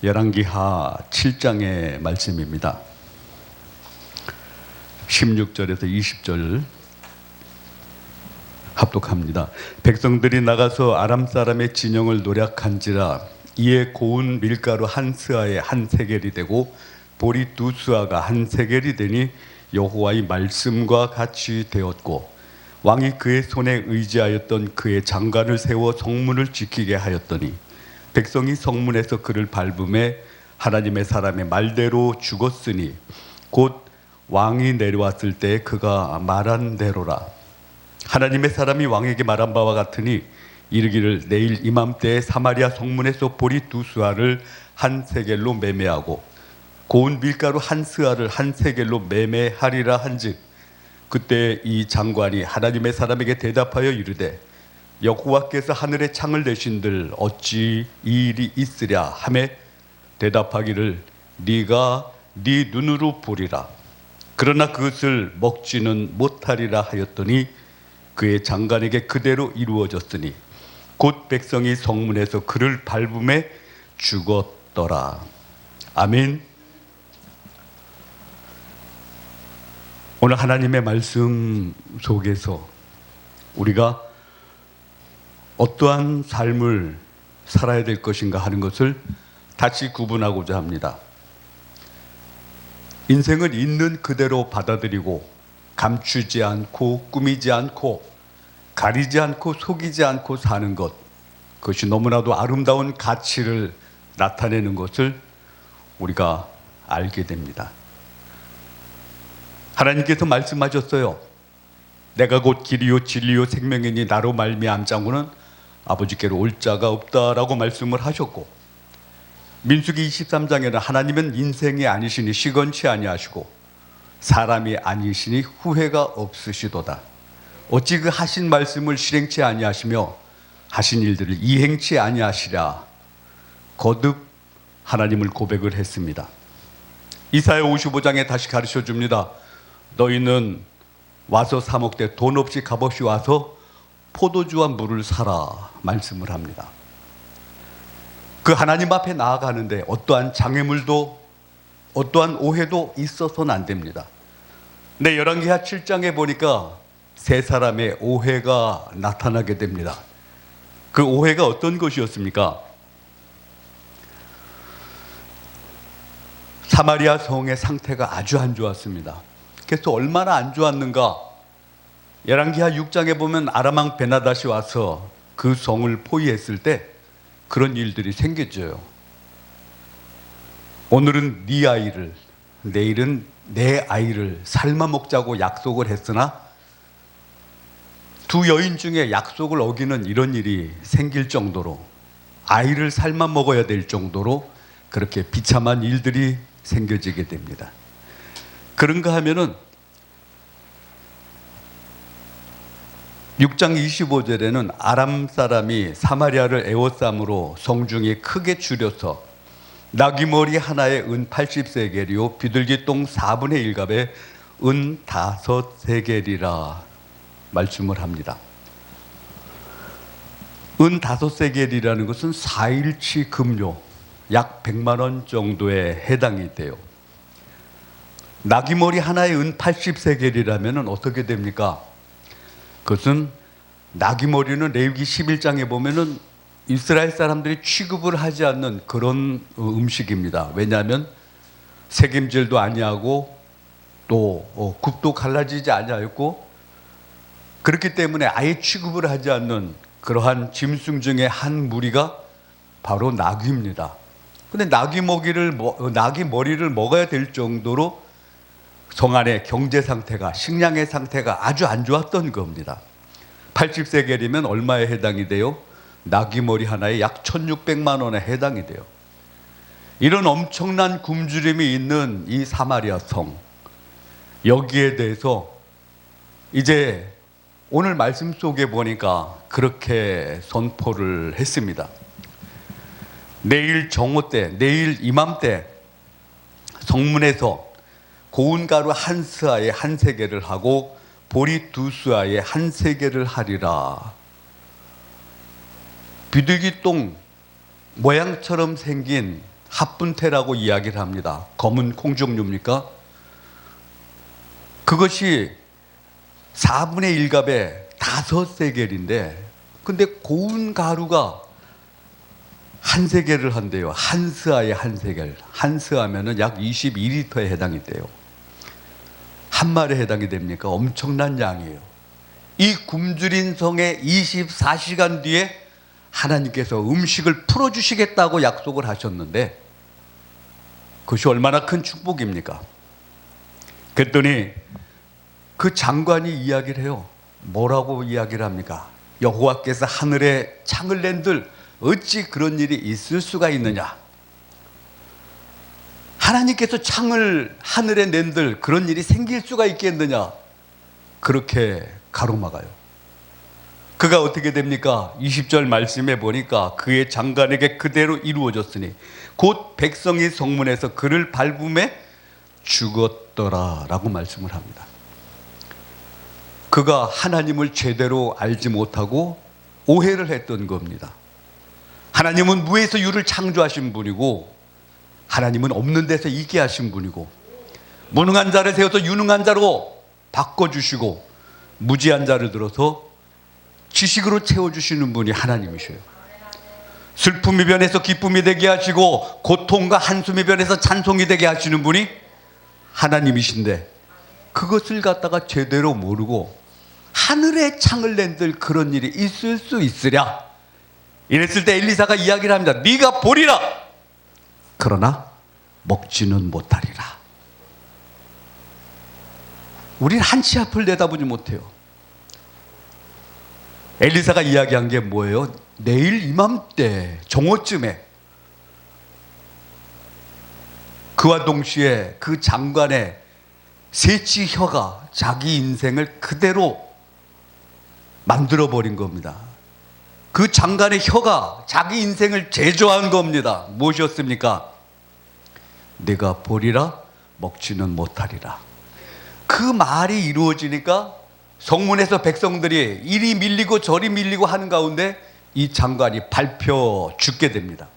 열왕기하 7장의 말씀입니다. 16절에서 20절 합독합니다. 백성들이 나가서 아람 사람의 진영을 노략한지라 이에 고운 밀가루 한 스아에 한 세겔이 되고 보리 두 스아가 한 세겔이 되니 여호와의 말씀과 같이 되었고 왕이 그의 손에 의지하였던 그의 장관을 세워 성문을 지키게 하였더니 백성이 성문에서 그를 밟음에 하나님의 사람의 말대로 죽었으니 곧 왕이 내려왔을 때 그가 말한 대로라. 하나님의 사람이 왕에게 말한 바와 같으니 이르기를 내일 이맘때에 사마리아 성문에서 보리 두 스아를 한 세겔로 매매하고 고운 밀가루 한 스아를 한 세겔로 매매하리라 한즉 그때 이 장관이 하나님의 사람에게 대답하여 이르되 여호와께서 하늘에 창을 내신들 어찌 이 일이 있으랴 하매 대답하기를 네가 네 눈으로 보리라. 그러나 그것을 먹지는 못하리라 하였더니 그의 장관에게 그대로 이루어졌으니 곧 백성이 성문에서 그를 밟음에 죽었더라. 아멘. 오늘 하나님의 말씀 속에서 우리가 어떠한 삶을 살아야 될 것인가 하는 것을 다시 구분하고자 합니다. 인생은 있는 그대로 받아들이고 감추지 않고 꾸미지 않고 가리지 않고 속이지 않고 사는 것, 그것이 너무나도 아름다운 가치를 나타내는 것을 우리가 알게 됩니다. 하나님께서 말씀하셨어요. 내가 곧 길이요 진리요 생명이니 나로 말미암자고는 아버지께로 올 자가 없다라고 말씀을 하셨고, 민수기 23장에는 하나님은 인생이 아니시니 시건치 아니하시고 사람이 아니시니 후회가 없으시도다. 어찌 그 하신 말씀을 실행치 아니하시며 하신 일들을 이행치 아니하시랴. 거듭 하나님을 고백을 했습니다. 이사야 55장에 다시 가르쳐 줍니다. 너희는 와서 사 먹되 돈 없이 값없이 와서 포도주와 물을 사라 말씀을 합니다. 그 하나님 앞에 나아가는데 어떠한 장애물도 어떠한 오해도 있어서는 안 됩니다. 근데 열왕기하 7장에 보니까 세 사람의 오해가 나타나게 됩니다. 그 오해가 어떤 것이었습니까? 사마리아 성의 상태가 아주 안 좋았습니다. 그래서 얼마나 안 좋았는가? 열왕기하 6장에 보면 아람왕 베나닷이 와서 그 성을 포위했을 때 그런 일들이 생겼죠. 오늘은 네 아이를, 내일은 내 아이를 삶아 먹자고 약속을 했으나 두 여인 중에 약속을 어기는 이런 일이 생길 정도로, 아이를 삶아 먹어야 될 정도로 그렇게 비참한 일들이 생겨지게 됩니다. 그런가 하면은 6장 25절에는 아람 사람이 사마리아를 에워싸므로 성중이 크게 줄여서 나귀머리 하나에 은 80세겔이요 비둘기 똥 4분의 1갑에 은 5세겔이라 말씀을 합니다. 은 5세겔이라는 것은 4일치 금료 약 100만 원 정도에 해당이 돼요. 나귀머리 하나에 은 80세겔이라면 어떻게 됩니까? 그것은 나귀머리는 레위기 11장에 보면은 이스라엘 사람들이 취급을 하지 않는 그런 음식입니다. 왜냐하면 색임질도 아니하고 또 굽도 갈라지지 아니하였고 그렇기 때문에 아예 취급을 하지 않는 그러한 짐승 중에 한 무리가 바로 나귀입니다. 근데 나귀 머리를 먹어야 될 정도로 성 안의 경제 상태가, 식량의 상태가 아주 안 좋았던 겁니다. 80세겔이면 얼마에 해당이 돼요? 나귀머리 하나에 약 1600만 원에 해당이 돼요. 이런 엄청난 굶주림이 있는 이 사마리아 성, 여기에 대해서 이제 오늘 말씀 속에 보니까 그렇게 선포를 했습니다. 내일 정오 때, 내일 이맘때 성문에서 고운 가루 한 스아에 한 세겔을 하고 보리 두 스아에 한 세겔을 하리라. 비둘기 똥 모양처럼 생긴 합분태라고 이야기를 합니다. 검은 콩종류입니까? 그것이 4분의 1갑에 5세겔인데, 근데 고운 가루가 한 세겔을 한대요. 한 스아에 한 세겔. 한 스아면은 약 22리터에 해당이 돼요. 한 말에 해당이 됩니까? 엄청난 양이에요. 이 굶주린 성에 24시간 뒤에 하나님께서 음식을 풀어주시겠다고 약속을 하셨는데, 그것이 얼마나 큰 축복입니까? 그랬더니 그 장관이 이야기를 해요. 뭐라고 이야기를 합니까? 여호와께서 하늘에 창을 낸들 어찌 그런 일이 있을 수가 있느냐? 하나님께서 창을 하늘에 낸들 그런 일이 생길 수가 있겠느냐? 그렇게 가로막아요. 그가 어떻게 됩니까? 20절 말씀에 보니까 그의 장관에게 그대로 이루어졌으니 곧 백성이 성문에서 그를 밟음에 죽었더라 라고 말씀을 합니다. 그가 하나님을 제대로 알지 못하고 오해를 했던 겁니다. 하나님은 무에서 유를 창조하신 분이고, 하나님은 없는 데서 있게 하신 분이고, 무능한 자를 세워서 유능한 자로 바꿔주시고, 무지한 자를 들어서 지식으로 채워주시는 분이 하나님이셔요. 슬픔이 변해서 기쁨이 되게 하시고, 고통과 한숨이 변해서 찬송이 되게 하시는 분이 하나님이신데, 그것을 갖다가 제대로 모르고 하늘에 창을 낸들 그런 일이 있을 수 있으랴. 이랬을 때 엘리사가 이야기를 합니다. 네가 보리라, 그러나 먹지는 못하리라. 우리는 한치 앞을 내다보지 못해요. 엘리사가 이야기한 게 뭐예요? 내일 이맘때 정오쯤에 그와 동시에 그 장관의 세치 혀가 자기 인생을 그대로 만들어버린 겁니다. 그 장관의 혀가 자기 인생을 제조한 겁니다. 무엇이었습니까? 내가 보리라 먹지는 못하리라. 그 말이 이루어지니까 성문에서 백성들이 이리 밀리고 저리 밀리고 하는 가운데 이 장관이 밟혀 죽게 됩니다.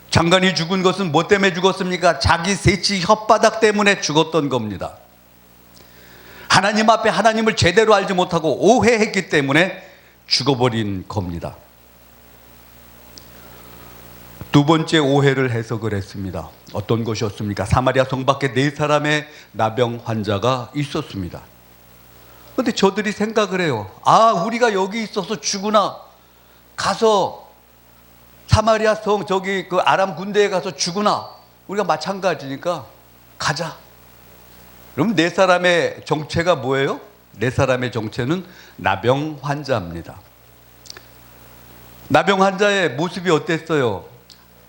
장관이 죽은 것은 뭐 때문에 죽었습니까? 자기 세치 혓바닥 때문에 죽었던 겁니다. 하나님 앞에 하나님을 제대로 알지 못하고 오해했기 때문에 죽어버린 겁니다. 두 번째 오해를 해석을 했습니다. 어떤 것이었습니까? 사마리아 성 밖에 4사람의 나병 환자가 있었습니다. 그런데 저들이 생각을 해요. 아, 우리가 여기 있어서 죽으나, 가서 사마리아 성 저기 그 아람 군대에 가서 죽으나 우리가 마찬가지니까 가자. 그럼 4사람의 정체가 뭐예요? 4사람의 정체는 나병 환자입니다. 나병 환자의 모습이 어땠어요?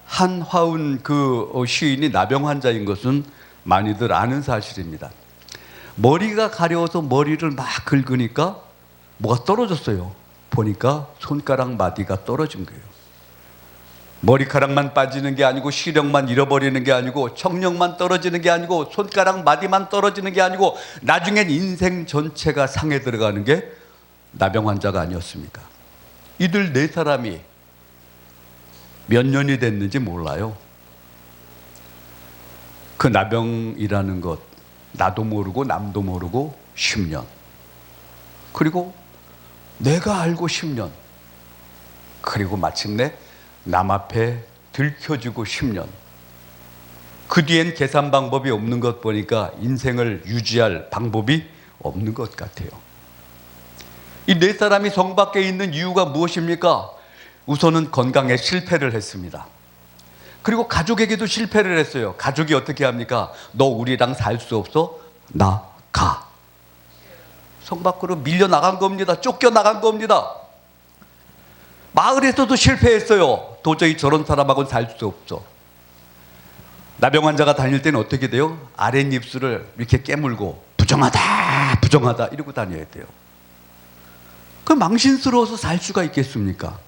한화운 그 시인이 나병 환자인 것은 많이들 아는 사실입니다. 머리가 가려워서 머리를 막 긁으니까 뭐가 떨어졌어요. 보니까 손가락 마디가 떨어진 거예요. 머리카락만 빠지는 게 아니고, 시력만 잃어버리는 게 아니고, 청력만 떨어지는 게 아니고, 손가락 마디만 떨어지는 게 아니고, 나중엔 인생 전체가 상해 들어가는 게 나병 환자가 아니었습니까? 이들 4사람이 몇 년이 됐는지 몰라요. 그 나병이라는 것, 나도 모르고 남도 모르고 10년. 그리고 내가 알고 10년. 그리고 마침내 남 앞에 들켜지고 10년. 그 뒤엔 계산 방법이 없는 것 보니까 인생을 유지할 방법이 없는 것 같아요. 이 4사람이 성 밖에 있는 이유가 무엇입니까? 우선은 건강에 실패를 했습니다. 그리고 가족에게도 실패를 했어요. 가족이 어떻게 합니까? 너 우리랑 살 수 없어? 나 가. 성 밖으로 밀려나간 겁니다. 쫓겨나간 겁니다. 마을에서도 실패했어요. 도저히 저런 사람하고는 살 수 없어. 나병 환자가 다닐 때는 어떻게 돼요? 아랫입술을 이렇게 깨물고 부정하다 부정하다 이러고 다녀야 돼요. 그 망신스러워서 살 수가 있겠습니까?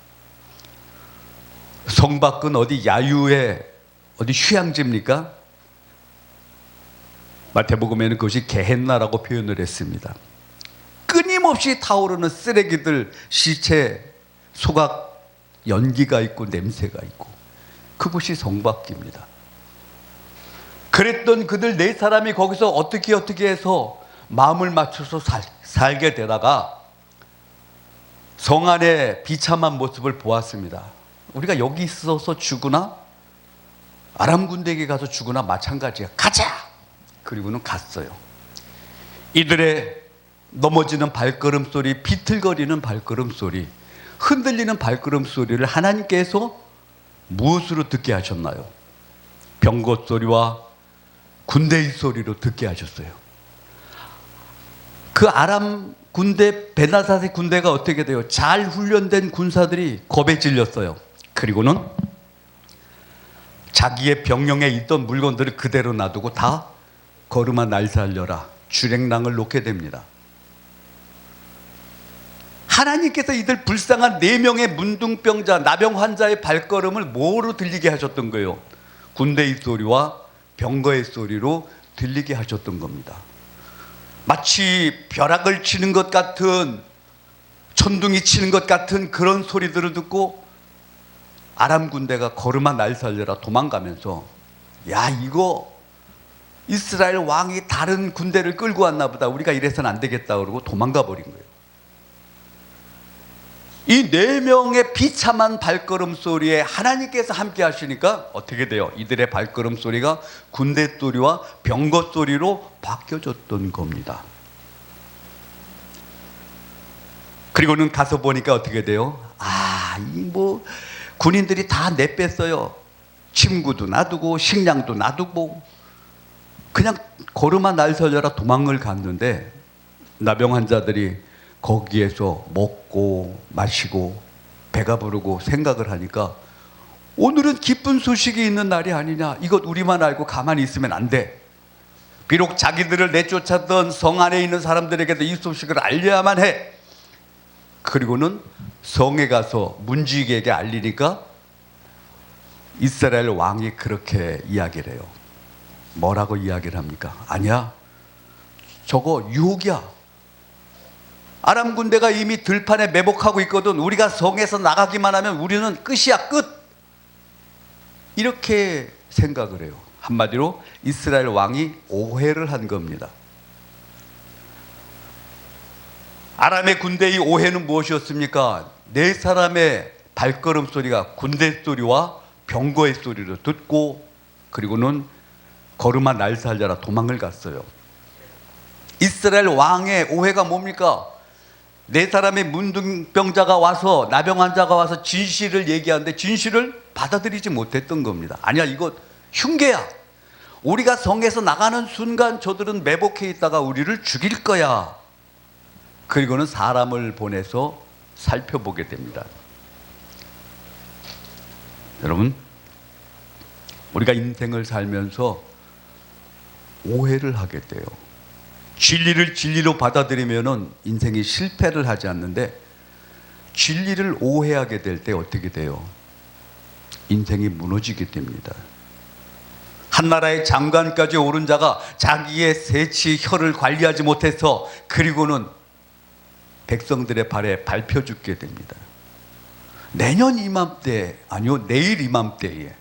성 밖은 어디 야유의 어디 휴양지입니까? 마태복음에는 그것이 게헨나라고 표현을 했습니다. 끊임없이 타오르는 쓰레기들, 시체, 소각, 연기가 있고 냄새가 있고, 그곳이 성곽입니다. 그랬던 그들 네 사람이 거기서 어떻게 해서 마음을 맞춰서 살게 되다가 성 안의 비참한 모습을 보았습니다. 우리가 여기 있어서 죽으나 아람 군대에게 가서 죽으나 마찬가지야. 가자! 그리고는 갔어요. 이들의 넘어지는 발걸음 소리, 비틀거리는 발걸음 소리, 흔들리는 발걸음 소리를 하나님께서 무엇으로 듣게 하셨나요? 병거 소리와 군대의 소리로 듣게 하셨어요. 그 아람 군대, 베나닷의 군대가 어떻게 돼요? 잘 훈련된 군사들이 겁에 질렸어요. 그리고는 자기의 병영에 있던 물건들을 그대로 놔두고 다 걸음아 날 살려라 주랭랑을 놓게 됩니다. 하나님께서 이들 불쌍한 4명의 문둥병자, 나병 환자의 발걸음을 뭐로 들리게 하셨던 거예요? 군대의 소리와 병거의 소리로 들리게 하셨던 겁니다. 마치 벼락을 치는 것 같은, 천둥이 치는 것 같은 그런 소리들을 듣고 아람 군대가 걸음아 날 살려라 도망가면서, 야, 이거 이스라엘 왕이 다른 군대를 끌고 왔나 보다, 우리가 이래서는 안 되겠다 그러고 도망가 버린 거예요. 이 4명의 비참한 발걸음 소리에 하나님께서 함께 하시니까 어떻게 돼요? 이들의 발걸음 소리가 군대 소리와 병거 소리로 바뀌어졌던 겁니다. 그리고는 가서 보니까 어떻게 돼요? 군인들이 다 내뺐어요. 침구도 놔두고 식량도 놔두고 그냥 걸음아 날 살려라 도망을 갔는데, 나병 환자들이 거기에서 먹고 마시고 배가 부르고 생각을 하니까 오늘은 기쁜 소식이 있는 날이 아니냐, 이것 우리만 알고 가만히 있으면 안 돼. 비록 자기들을 내쫓았던 성 안에 있는 사람들에게도 이 소식을 알려야만 해. 그리고는 성에 가서 문지기에게 알리니까 이스라엘 왕이 그렇게 이야기를 해요. 뭐라고 이야기를 합니까? 아니야, 저거 유혹이야. 아람 군대가 이미 들판에 매복하고 있거든. 우리가 성에서 나가기만 하면 우리는 끝이야, 끝. 이렇게 생각을 해요. 한마디로 이스라엘 왕이 오해를 한 겁니다. 아람의 군대의 오해는 무엇이었습니까? 4사람의 발걸음 소리가 군대 소리와 병거의 소리를 듣고 그리고는 걸음아 날 살려라 도망을 갔어요. 이스라엘 왕의 오해가 뭡니까? 4사람의 문둥병자가 와서, 나병 환자가 와서 진실을 얘기하는데 진실을 받아들이지 못했던 겁니다. 아니야, 이거 흉계야. 우리가 성에서 나가는 순간 저들은 매복해 있다가 우리를 죽일 거야. 그리고는 사람을 보내서 살펴보게 됩니다. 여러분, 우리가 인생을 살면서 오해를 하게 돼요. 진리를 진리로 받아들이면은 인생이 실패를 하지 않는데, 진리를 오해하게 될 때 어떻게 돼요? 인생이 무너지게 됩니다. 한나라의 장관까지 오른 자가 자기의 세치 혀를 관리하지 못해서 그리고는 백성들의 발에 밟혀 죽게 됩니다. 내년 이맘때, 아니요, 내일 이맘때에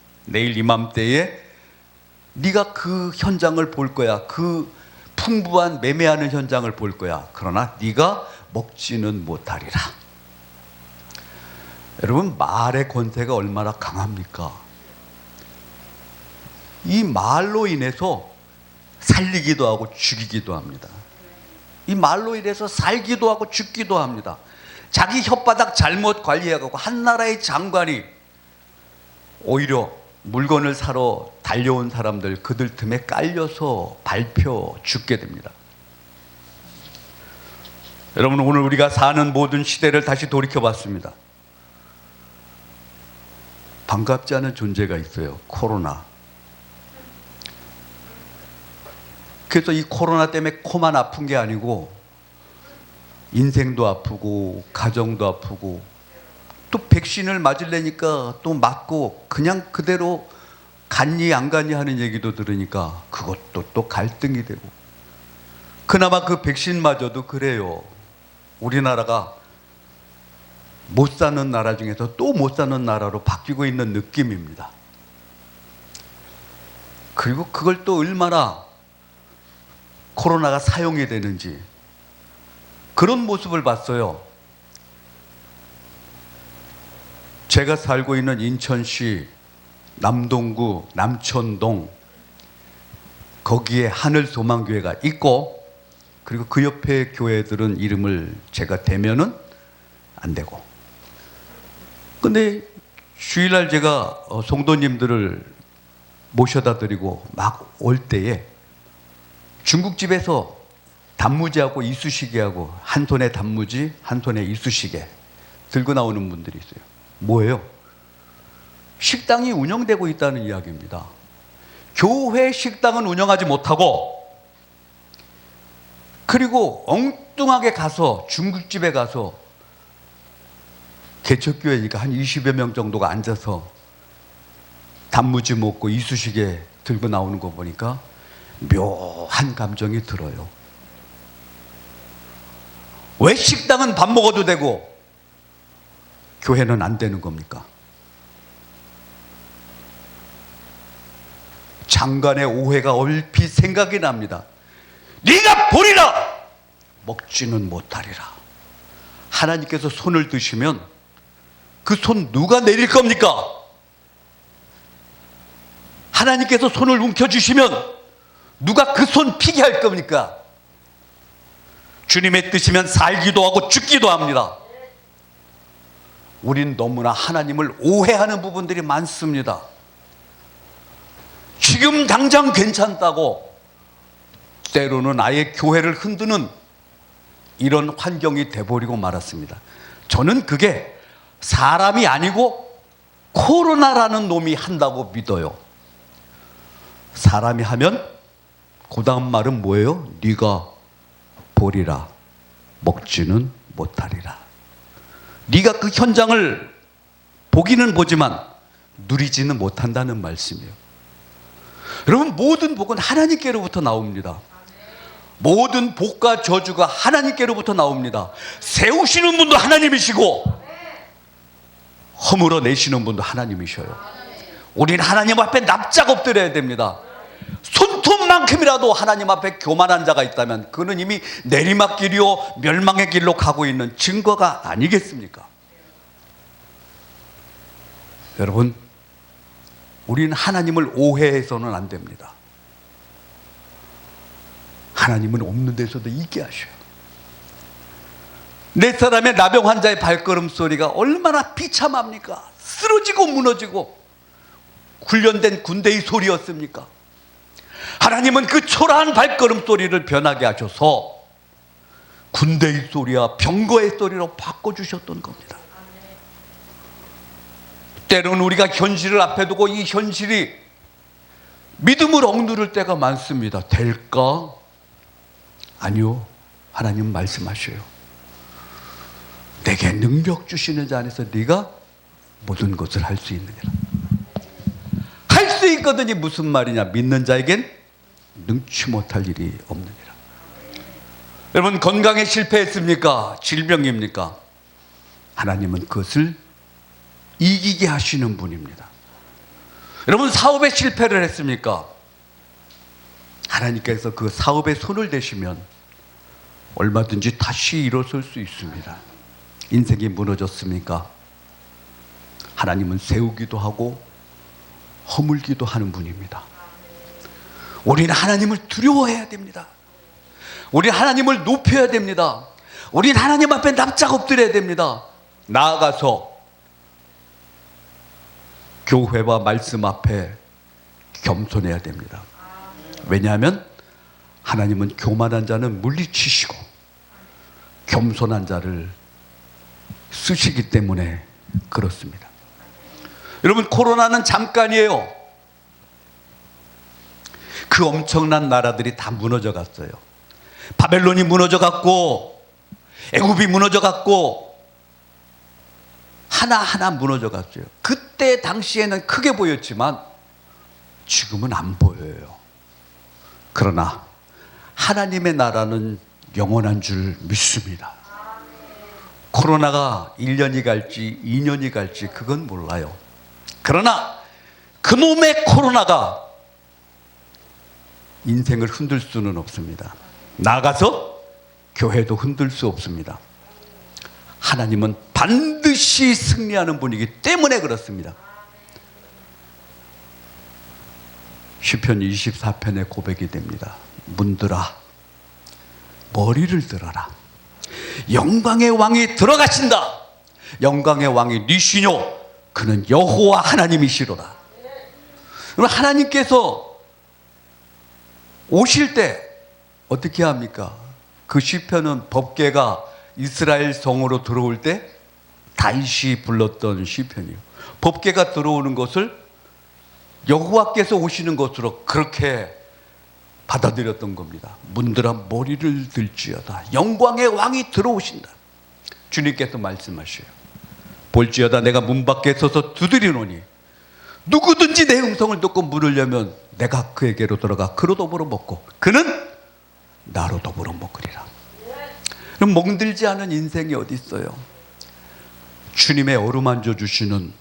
네가 그 현장을 볼 거야. 그 풍부한 매매하는 현장을 볼 거야. 그러나 네가 먹지는 못하리라. 여러분, 말의 권세가 얼마나 강합니까? 이 말로 인해서 살리기도 하고 죽이기도 합니다. 이 말로 인해서 살기도 하고 죽기도 합니다. 자기 혓바닥 잘못 관리해가고 한나라의 장관이 오히려 물건을 사러 달려온 사람들 그들 틈에 깔려서 밟혀 죽게 됩니다. 여러분, 오늘 우리가 사는 모든 시대를 다시 돌이켜봤습니다. 반갑지 않은 존재가 있어요. 코로나. 그래서 이 코로나 때문에 코만 아픈 게 아니고 인생도 아프고 가정도 아프고, 또 백신을 맞으려니까 또 맞고 그냥 그대로 갔니 안 갔니 하는 얘기도 들으니까 그것도 또 갈등이 되고, 그나마 그 백신마저도 그래요. 우리나라가 못 사는 나라 중에서 또 못 사는 나라로 바뀌고 있는 느낌입니다. 그리고 그걸 또 얼마나 코로나가 사용이 되는지 그런 모습을 봤어요. 제가 살고 있는 인천시 남동구 남천동, 거기에 하늘소망교회가 있고, 그리고 그 옆에 교회들은 이름을 제가 대면은 안 되고. 근데 주일날 제가 성도님들을 모셔다 드리고 막 올 때에 중국집에서 단무지하고 이쑤시개하고, 한 손에 단무지 한 손에 이쑤시개 들고 나오는 분들이 있어요. 뭐예요? 식당이 운영되고 있다는 이야기입니다. 교회 식당은 운영하지 못하고, 그리고 엉뚱하게 가서 중국집에 가서, 개척교회니까 한 20여 명 정도가 앉아서 단무지 먹고 이쑤시개 들고 나오는 거 보니까 묘한 감정이 들어요. 왜 식당은 밥 먹어도 되고 교회는 안 되는 겁니까? 장관의 오해가 얼핏 생각이 납니다. 네가 보리라 먹지는 못하리라. 하나님께서 손을 드시면 그 손 누가 내릴 겁니까? 하나님께서 손을 움켜주시면 누가 그 손 피게 할 겁니까? 주님의 뜻이면 살기도 하고 죽기도 합니다. 우린 너무나 하나님을 오해하는 부분들이 많습니다. 지금 당장 괜찮다고 때로는 아예 교회를 흔드는 이런 환경이 돼버리고 말았습니다. 저는 그게 사람이 아니고 코로나라는 놈이 한다고 믿어요. 사람이 하면 그 다음 말은 뭐예요? 네가 보리라 먹지는 못하리라. 네가 그 현장을 보기는 보지만 누리지는 못한다는 말씀이에요. 여러분, 모든 복은 하나님께로부터 나옵니다. 모든 복과 저주가 하나님께로부터 나옵니다. 세우시는 분도 하나님이시고 허물어 내시는 분도 하나님이셔요. 우리는 하나님 앞에 납작 엎드려야 됩니다. 손톱만큼이라도 하나님 앞에 교만한 자가 있다면 그는 이미 내리막길이요 멸망의 길로 가고 있는 증거가 아니겠습니까? 여러분, 우리는 하나님을 오해해서는 안 됩니다. 하나님은 없는 데서도 있게 하셔요. 내 사람의 나병 환자의 발걸음 소리가 얼마나 비참합니까? 쓰러지고 무너지고 훈련된 군대의 소리였습니까? 하나님은 그 초라한 발걸음 소리를 변하게 하셔서 군대의 소리와 병거의 소리로 바꿔주셨던 겁니다. 때로는 우리가 현실을 앞에 두고 이 현실이 믿음을 억누를 때가 많습니다. 될까? 아니요. 하나님 말씀하셔요. 내게 능력 주시는 자 안에서 네가 모든 것을 할 수 있느니라. 할 수 있거든이 무슨 말이냐? 믿는 자에겐 능치 못할 일이 없느니라. 여러분, 건강에 실패했습니까? 질병입니까? 하나님은 그것을 이기게 하시는 분입니다. 여러분, 사업에 실패를 했습니까? 하나님께서 그 사업에 손을 대시면 얼마든지 다시 일어설 수 있습니다. 인생이 무너졌습니까? 하나님은 세우기도 하고 허물기도 하는 분입니다. 우리는 하나님을 두려워해야 됩니다. 우리는 하나님을 높여야 됩니다. 우리는 하나님 앞에 납작 엎드려야 됩니다. 나아가서 교회와 말씀 앞에 겸손해야 됩니다. 왜냐하면 하나님은 교만한 자는 물리치시고 겸손한 자를 쓰시기 때문에 그렇습니다. 여러분, 코로나는 잠깐이에요. 그 엄청난 나라들이 다 무너져 갔어요. 바벨론이 무너져 갔고 애굽이 무너져 갔고 하나하나 무너져 갔어요. 그때 당시에는 크게 보였지만 지금은 안 보여요. 그러나 하나님의 나라는 영원한 줄 믿습니다. 코로나가 1년이 갈지 2년이 갈지 그건 몰라요. 그러나 그놈의 코로나가 인생을 흔들 수는 없습니다. 나가서 교회도 흔들 수 없습니다. 하나님은 반드시 승리하는 분이기 때문에 그렇습니다. 시편 24편의 고백이 됩니다. 문들아 머리를 들어라. 영광의 왕이 들어가신다. 영광의 왕이 니시뇨. 그는 여호와 하나님이시로다. 그럼 하나님께서 오실 때 어떻게 합니까? 그 시편은 법궤가 이스라엘 성으로 들어올 때 다윗이 불렀던 시편이에요. 법궤가 들어오는 것을 여호와께서 오시는 것으로 그렇게 받아들였던 겁니다. 문들아 머리를 들지어다. 영광의 왕이 들어오신다. 주님께서 말씀하셔요. 볼지어다 내가 문 밖에 서서 두드리노니 누구든지 내 음성을 듣고 물으려면 내가 그에게로 들어가 그로 더불어 먹고 그는 나로 더불어 먹으리라. 그럼 멍들지 않은 인생이 어디 있어요? 주님의 어루만져 주시는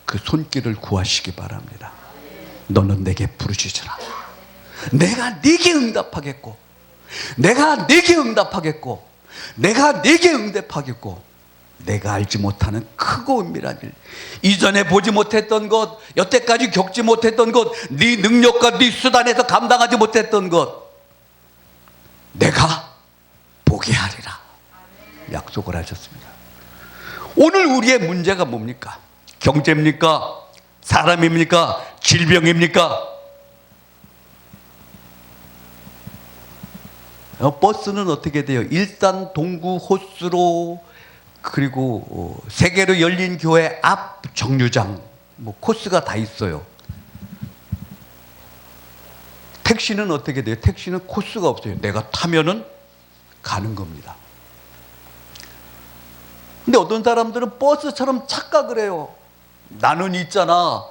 그 손길을 구하시기 바랍니다. 너는 내게 부르짖으라. 내가 네게 응답하겠고 내가 네게 응답하겠고 내가 네게 응답하겠고 내가 알지 못하는 크고 은밀한 일, 이전에 보지 못했던 것, 여태까지 겪지 못했던 것, 네 능력과 네 수단에서 감당하지 못했던 것 내가 보게 하리라 약속을 하셨습니다. 오늘 우리의 문제가 뭡니까? 경제입니까? 사람입니까? 질병입니까? 버스는 어떻게 돼요? 일산, 동구, 호수로, 그리고 세계로 열린 교회 앞 정류장, 뭐 코스가 다 있어요. 택시는 어떻게 돼요? 택시는 코스가 없어요. 내가 타면은 가는 겁니다. 근데 어떤 사람들은 버스처럼 착각을 해요. 나는 있잖아,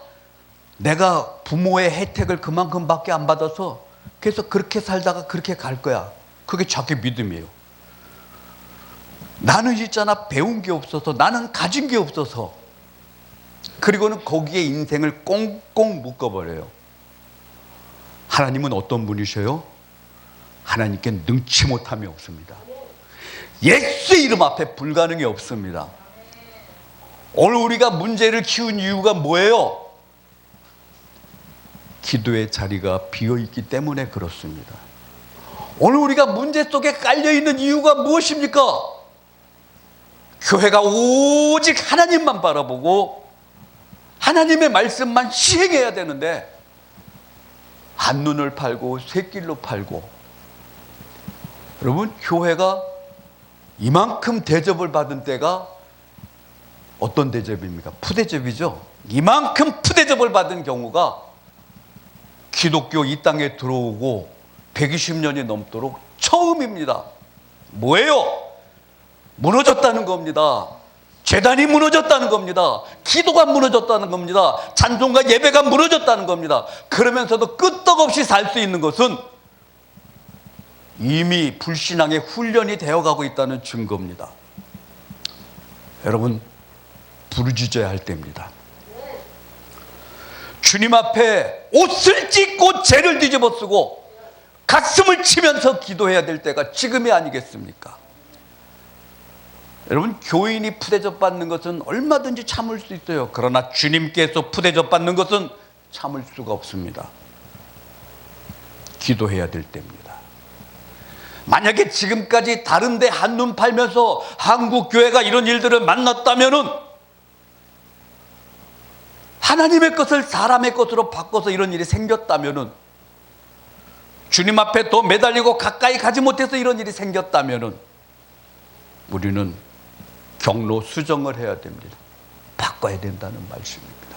내가 부모의 혜택을 그만큼밖에 안 받아서 그래서 그렇게 살다가 그렇게 갈 거야. 그게 자기 믿음이에요. 나는 있잖아, 배운 게 없어서, 나는 가진 게 없어서. 그리고는 거기에 인생을 꽁꽁 묶어버려요. 하나님은 어떤 분이셔요? 하나님께 능치 못함이 없습니다. 예수의 이름 앞에 불가능이 없습니다. 오늘 우리가 문제를 키운 이유가 뭐예요? 기도의 자리가 비어있기 때문에 그렇습니다. 오늘 우리가 문제 속에 깔려있는 이유가 무엇입니까? 교회가 오직 하나님만 바라보고 하나님의 말씀만 시행해야 되는데 한눈을 팔고 쇳길로 팔고. 여러분, 교회가 이만큼 대접을 받은 때가 어떤 대접입니까? 푸대접이죠. 이만큼 푸대접을 받은 경우가 기독교 이 땅에 들어오고 120년이 넘도록 처음입니다. 뭐예요? 무너졌다는 겁니다. 제단이 무너졌다는 겁니다. 기도가 무너졌다는 겁니다. 찬송과 예배가 무너졌다는 겁니다. 그러면서도 끄떡없이 살 수 있는 것은 이미 불신앙의 훈련이 되어가고 있다는 증거입니다. 여러분, 부르짖어야 할 때입니다. 주님 앞에 옷을 찢고 죄를 뒤집어 쓰고 가슴을 치면서 기도해야 될 때가 지금이 아니겠습니까? 여러분, 교인이 푸대접 받는 것은 얼마든지 참을 수 있어요. 그러나 주님께서 푸대접 받는 것은 참을 수가 없습니다. 기도해야 될 때입니다. 만약에 지금까지 다른 데 한눈 팔면서 한국 교회가 이런 일들을 만났다면은, 하나님의 것을 사람의 것으로 바꿔서 이런 일이 생겼다면은, 주님 앞에 더 매달리고 가까이 가지 못해서 이런 일이 생겼다면은 우리는 경로 수정을 해야 됩니다. 바꿔야 된다는 말씀입니다.